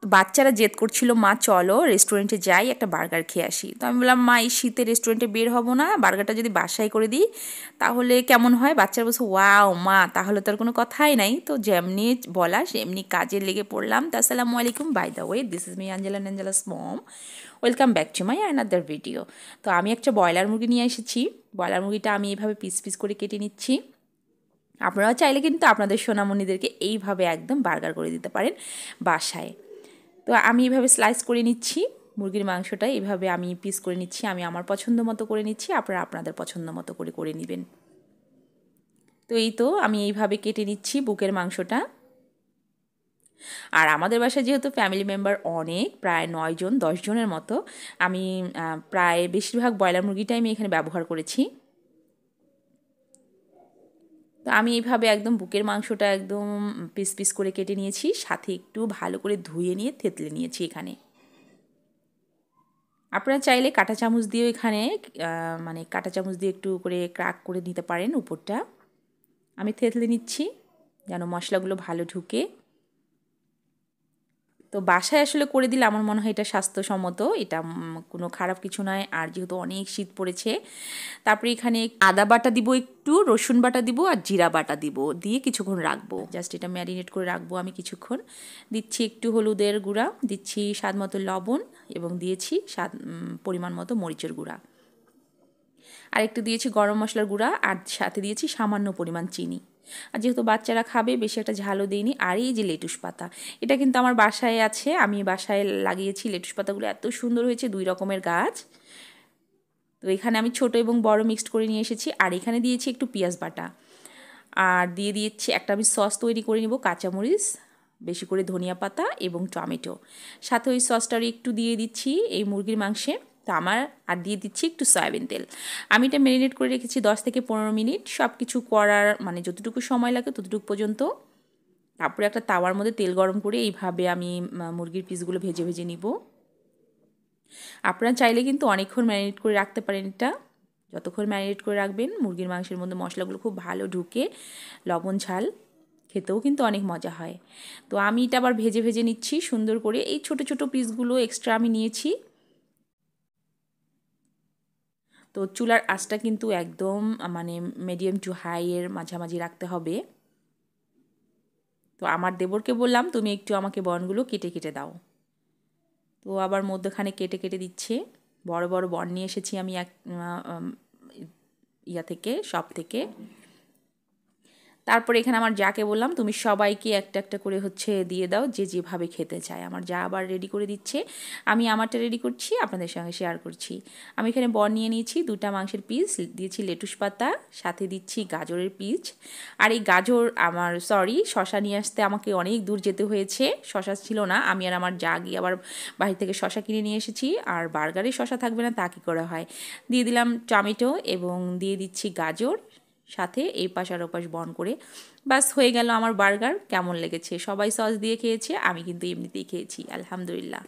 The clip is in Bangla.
তো বাচ্চারা জেদ করছিল, মা চলো রেস্টুরেন্টে যাই, একটা বার্গার খেয়ে আসি। তো আমি বললাম, মা এই শীতে রেস্টুরেন্টে বের হব না, বার্গারটা যদি বাসায় করে দিই তাহলে কেমন হয়। বাচ্চারা বলছে ওয়াও মা, তাহলে তো আর কোনো কথাই নাই। তো যেমনি বলা সেমনি কাজে লেগে পড়লাম। তো আসসালামু আলাইকুম, by the way this is me Angela's mom, welcome back to my another video. তো আমি একটা ব্রয়লার মুরগি নিয়ে এসেছি। ব্রয়লার মুরগিটা আমি এইভাবে পিস পিস করে কেটে নিচ্ছি। আপনারা চাইলে কিন্তু আপনাদের সোনামণিদেরকে এইভাবে একদম বার্গার করে দিতে পারেন বাসায়। তো আমি এইভাবে স্লাইস করে নিচ্ছি মুরগির মাংসটা, এইভাবে আমি পিস করে নিচ্ছি। আমি আমার পছন্দ মতো করে নিচ্ছি, আপনারা আপনাদের পছন্দ মতো করে নেবেন। তো এই তো আমি এইভাবে কেটে নিচ্ছি বুকের মাংসটা। আর আমাদের বাসায় যেহেতু ফ্যামিলি মেম্বার অনেক, প্রায় 9 জন 10 জনের মতো, আমি প্রায় বেশিরভাগ ব্রয়লার মুরগিটাই আমি এখানে ব্যবহার করেছি। তো আমি এইভাবে একদম বুকের মাংসটা একদম পিস পিস করে কেটে নিয়েছি, সাথে একটু ভালো করে ধুয়ে নিয়ে থেতলে নিয়েছি এখানে। আপনারা চাইলে কাঁটা চামচ দিয়েও এখানে মানে কাঁটা চামচ দিয়ে একটু করে ক্রাক করে নিতে পারেন উপরটা। আমি থেতলে নিচ্ছি যেন মশলাগুলো ভালো ঢুকে। তো বাসায় আসলে করে দিলে আমার মনে হয় এটা স্বাস্থ্যসম্মত, এটা কোনো খারাপ কিছু নয়। আর যেহেতু অনেক শীত পড়েছে, তারপরে এখানে আদা বাটা দিব, একটু রসুন বাটা দিব, আর জিরা বাটা দিব, দিয়ে কিছুক্ষণ রাখবো। জাস্ট এটা ম্যারিনেট করে রাখবো আমি কিছুক্ষণ। দিচ্ছি একটু হলুদের গুঁড়া, দিচ্ছি স্বাদ মতো লবণ, এবং দিয়েছি পরিমাণ মতো মরিচের গুঁড়া, আর একটু দিয়েছি গরম মশলার গুঁড়া, আর সাথে দিয়েছি সামান্য পরিমাণ চিনি। আর যেহেতু বাচ্চারা খাবে, বেশি একটা ঝালও দিইনি। আর এই যে লেটুস পাতা, এটা কিন্তু আমার বাসায় আছে, আমি বাসায় লাগিয়েছি। লেটুস পাতাগুলো এত সুন্দর হয়েছে, 2 রকমের গাছ। তো এখানে আমি ছোট এবং বড় মিক্সড করে নিয়ে এসেছি। আর এখানে দিয়েছি একটু পেঁয়াজ বাটা, আর দিয়ে দিয়েছি একটা আমি সস তৈরি করে নিব, কাঁচামরিচ, বেশি করে ধনিয়া পাতা এবং টমেটো। সাথে ওই সসটার একটু দিয়ে দিচ্ছি এই মুরগির মাংসে। তো আমার আর দিয়ে দিচ্ছি একটু সয়াবিন তেল। আমি এটা ম্যারিনেট করে রেখেছি 10 থেকে 15 মিনিট, সব কিছু করার মানে যতটুকু সময় লাগে ততটুকু পর্যন্ত। তারপরে একটা তাওয়ার মধ্যে তেল গরম করে এইভাবে আমি মুরগির পিসগুলো ভেজে ভেজে নিব। আপনারা চাইলে কিন্তু অনেকক্ষণ ম্যারিনেট করে রাখতে পারেন এটা। যতক্ষণ ম্যারিনেট করে রাখবেন মুরগির মাংসের মধ্যে মশলাগুলো খুব ভালো ঢুকে, লবণ ঝাল, খেতেও কিন্তু অনেক মজা হয়। তো আমি এটা আবার ভেজে ভেজে নিচ্ছি সুন্দর করে। এই ছোট ছোট পিসগুলো এক্সট্রা আমি নিয়েছি। তো চুলার আঁচটা কিন্তু একদম মানে মিডিয়াম টু হাইয়ের মাঝামাঝি রাখতে হবে। তো আমার দেবরকে বললাম, তুমি একটু আমাকে বনগুলো কেটে কেটে দাও। তো আবার মধ্যখানে কেটে কেটে দিচ্ছে। বড় বড় বন নিয়ে এসেছি আমি এক ইয়া থেকে, শপ থেকে। তারপরে এখানে আমার যাকে বললাম, তুমি সবাইকে একটা একটা করে হচ্ছে দিয়ে দাও, যে যেভাবে খেতে চায়। আমার যা আবার রেডি করে দিচ্ছে, আমি আমারটা রেডি করছি, আপনাদের সঙ্গে শেয়ার করছি। আমি এখানে বন নিয়ে নিয়েছি, 2টা মাংসের পিস, দিয়েছি লেটুস পাতা, সাথে দিচ্ছি গাজরের পিস। আর এই গাজর আমার শশা নিয়ে আসতে আমাকে অনেক দূর যেতে হয়েছে, শশা ছিল না। আমি আর আমার যা গিয়ে আবার বাড়ি থেকে শশা কিনে নিয়ে এসেছি। আর বার্গারে শশা থাকবে না তা কী করে হয়। দিয়ে দিলাম টমেটো এবং দিয়ে দিচ্ছি গাজর, সাথে এই পাশ আর ওপাশ বন করে। বাস হয়ে গেল আমার বার্গার। কেমন লেগেছে? সবাই সস দিয়ে খেয়েছে, আমি কিন্তু এমনিতেই খেয়েছি, আলহামদুলিল্লাহ।